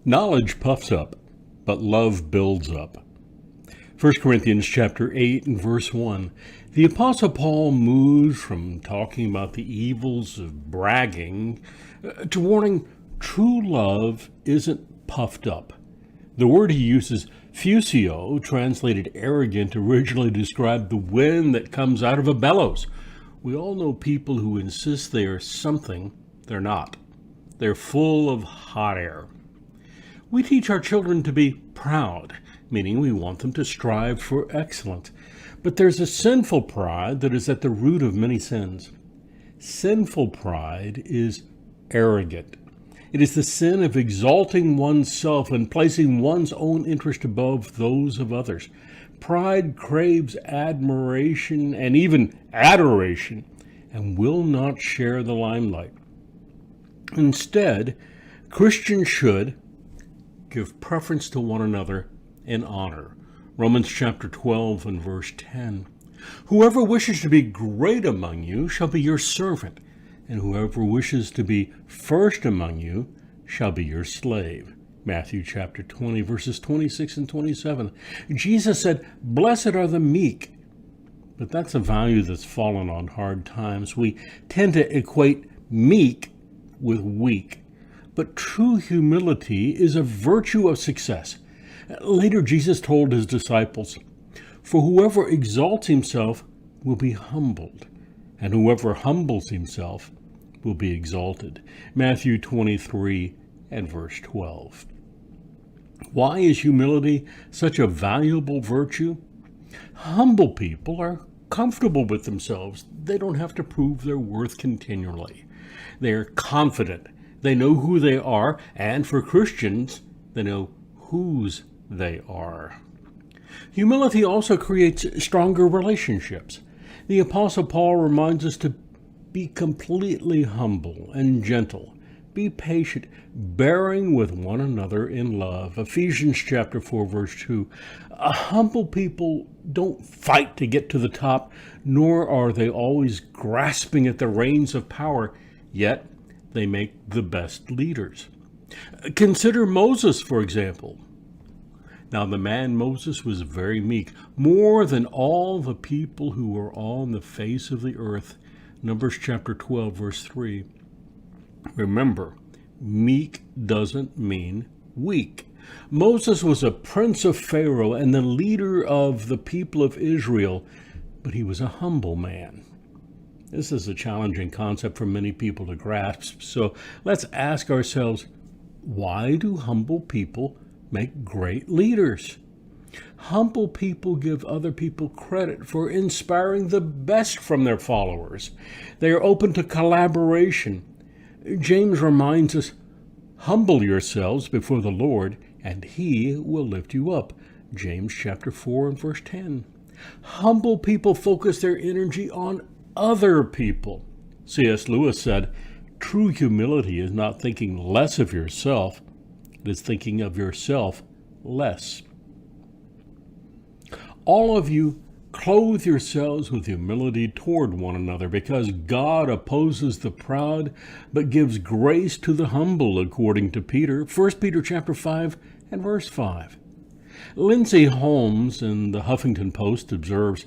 Knowledge puffs up, but love builds up. 1 Corinthians chapter 8 and verse 1. The Apostle Paul moves from talking about the evils of bragging to warning true love isn't puffed up. The word he uses, fusio, translated arrogant, originally described the wind that comes out of a bellows. We all know people who insist they are something they're not. They're full of hot air. We teach our children to be proud, meaning we want them to strive for excellence. But there's a sinful pride that is at the root of many sins. Sinful pride is arrogant. It is the sin of exalting oneself and placing one's own interest above those of others. Pride craves admiration and even adoration and will not share the limelight. Instead, Christians should give preference to one another in honor. Romans chapter 12 and verse 10. Whoever wishes to be great among you shall be your servant, and whoever wishes to be first among you shall be your slave. Matthew chapter 20 verses 26 and 27. Jesus said, "Blessed are the meek." But that's a value that's fallen on hard times. We tend to equate meek with weak. But true humility is a virtue of success. Later, Jesus told his disciples, "For whoever exalts himself will be humbled, and whoever humbles himself will be exalted." Matthew 23 and verse 12. Why is humility such a valuable virtue? Humble people are comfortable with themselves. They don't have to prove their worth continually. They are confident. They know who they are, and for Christians, they know whose they are. Humility also creates stronger relationships. The Apostle Paul reminds us to be completely humble and gentle. Be patient, bearing with one another in love. Ephesians chapter 4, verse 2. Humble people don't fight to get to the top, nor are they always grasping at the reins of power, yet they make the best leaders. Consider Moses, for example. Now the man Moses was very meek, more than all the people who were on the face of the earth. Numbers chapter 12, verse 3. Remember, meek doesn't mean weak. Moses was a prince of Pharaoh and the leader of the people of Israel, but he was a humble man. This is a challenging concept for many people to grasp, so let's ask ourselves, why do humble people make great leaders? Humble people give other people credit for inspiring the best from their followers. They are open to collaboration. James reminds us, "Humble yourselves before the Lord, and he will lift you up." James chapter 4 and verse 10. Humble people focus their energy on other people. C.S. Lewis said, "True humility is not thinking less of yourself, it is thinking of yourself less." All of you clothe yourselves with humility toward one another, because God opposes the proud, but gives grace to the humble, according to Peter. 1 Peter chapter 5 and verse 5. Lindsay Holmes in the Huffington Post observes,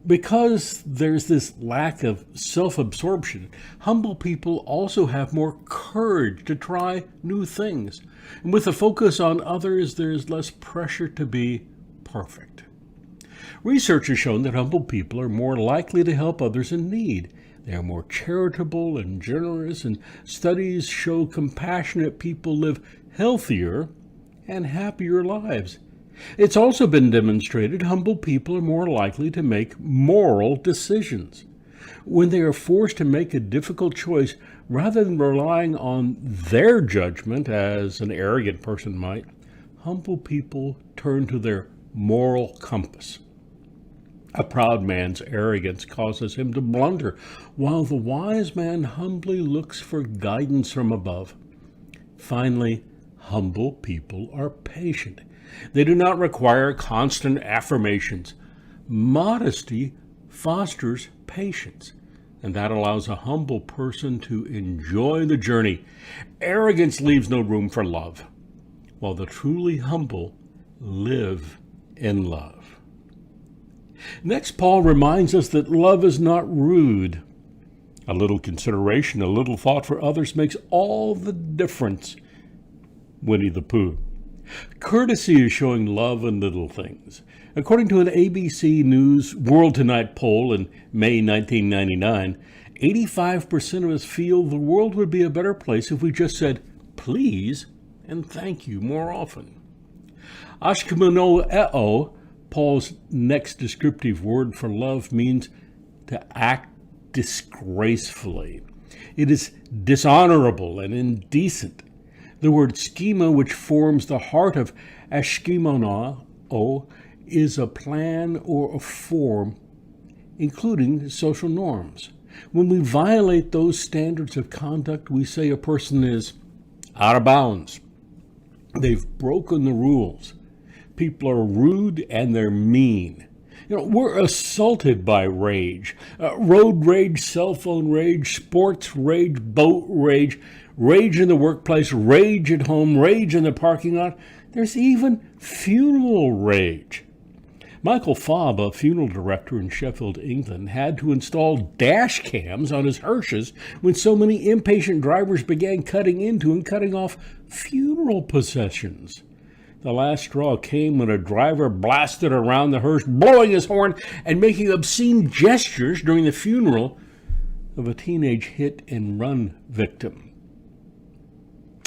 because there's this lack of self-absorption, humble people also have more courage to try new things. And with a focus on others, there's less pressure to be perfect. Research has shown that humble people are more likely to help others in need. They are more charitable and generous, and studies show compassionate people live healthier and happier lives. It's also been demonstrated humble people are more likely to make moral decisions. When they are forced to make a difficult choice, rather than relying on their judgment as an arrogant person might, humble people turn to their moral compass. A proud man's arrogance causes him to blunder, while the wise man humbly looks for guidance from above. Finally, humble people are patient. They do not require constant affirmations. Modesty fosters patience, and that allows a humble person to enjoy the journey. Arrogance leaves no room for love. while the truly humble live in love. Next, Paul reminds us that love is not rude. A little consideration, a little thought for others makes all the difference. Winnie the Pooh. Courtesy is showing love in little things. According to an ABC News World Tonight poll in May 1999, 85% of us feel the world would be a better place if we just said please and thank you more often. Ashkemonoeo, Paul's next descriptive word for love, means to act disgracefully. It is dishonorable and indecent. The word schema, which forms the heart of ashkemonao, is a plan or a form, including social norms. When we violate those standards of conduct, we say a person is out of bounds. They've broken the rules. People are rude and they're mean. We're assaulted by rage. Road rage, cell phone rage, sports rage, boat rage, rage in the workplace, rage at home, rage in the parking lot. There's even funeral rage. Michael Fobb, a funeral director in Sheffield, England, had to install dash cams on his hearses when so many impatient drivers began cutting into and cutting off funeral processions. The last straw came when a driver blasted around the hearse, blowing his horn and making obscene gestures during the funeral of a teenage hit-and-run victim.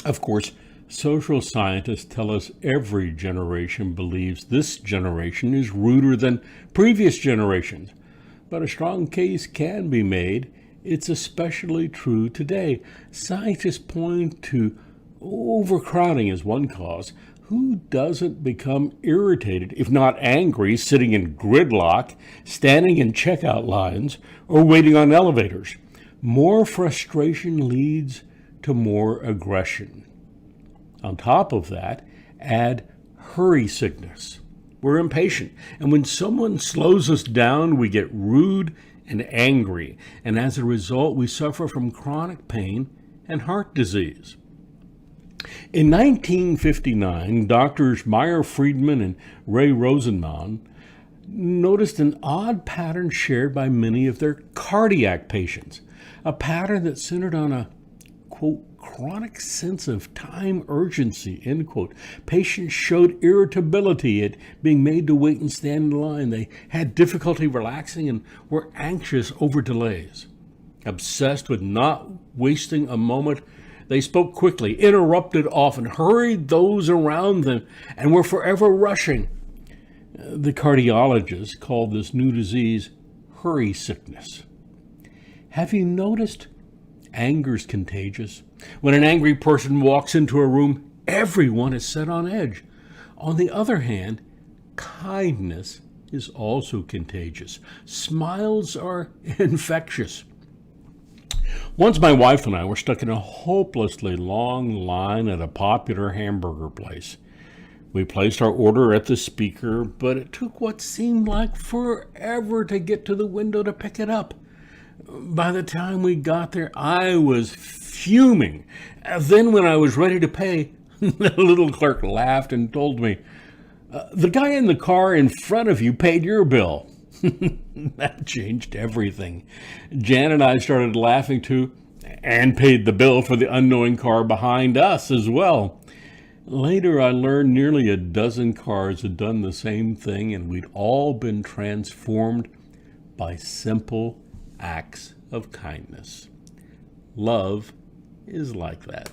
Of course, social scientists tell us every generation believes this generation is ruder than previous generations. But a strong case can be made. It's especially true today. Scientists point to overcrowding as one cause. Who doesn't become irritated, if not angry, sitting in gridlock, standing in checkout lines, or waiting on elevators? More frustration leads to more aggression. On top of that, add hurry sickness. We're impatient, and when someone slows us down, we get rude and angry, and as a result, we suffer from chronic pain and heart disease. In 1959, doctors Meyer Friedman and Ray Rosenman noticed an odd pattern shared by many of their cardiac patients, a pattern that centered on a, quote, chronic sense of time urgency, end quote. Patients showed irritability at being made to wait and stand in line. They had difficulty relaxing and were anxious over delays. Obsessed with not wasting a moment, they spoke quickly, interrupted often, hurried those around them, and were forever rushing. The cardiologists called this new disease hurry sickness. Have you noticed anger's contagious? When an angry person walks into a room, everyone is set on edge. On the other hand, kindness is also contagious. Smiles are infectious. Once my wife and I were stuck in a hopelessly long line at a popular hamburger place. We placed our order at the speaker, but it took what seemed like forever to get to the window to pick it up. By the time we got there, I was fuming. Then when I was ready to pay, the little clerk laughed and told me, "The guy in the car in front of you paid your bill." That changed everything. Jan and I started laughing too, and paid the bill for the unknowing car behind us as well. Later, I learned nearly a dozen cars had done the same thing, and we'd all been transformed by simple acts of kindness. Love is like that.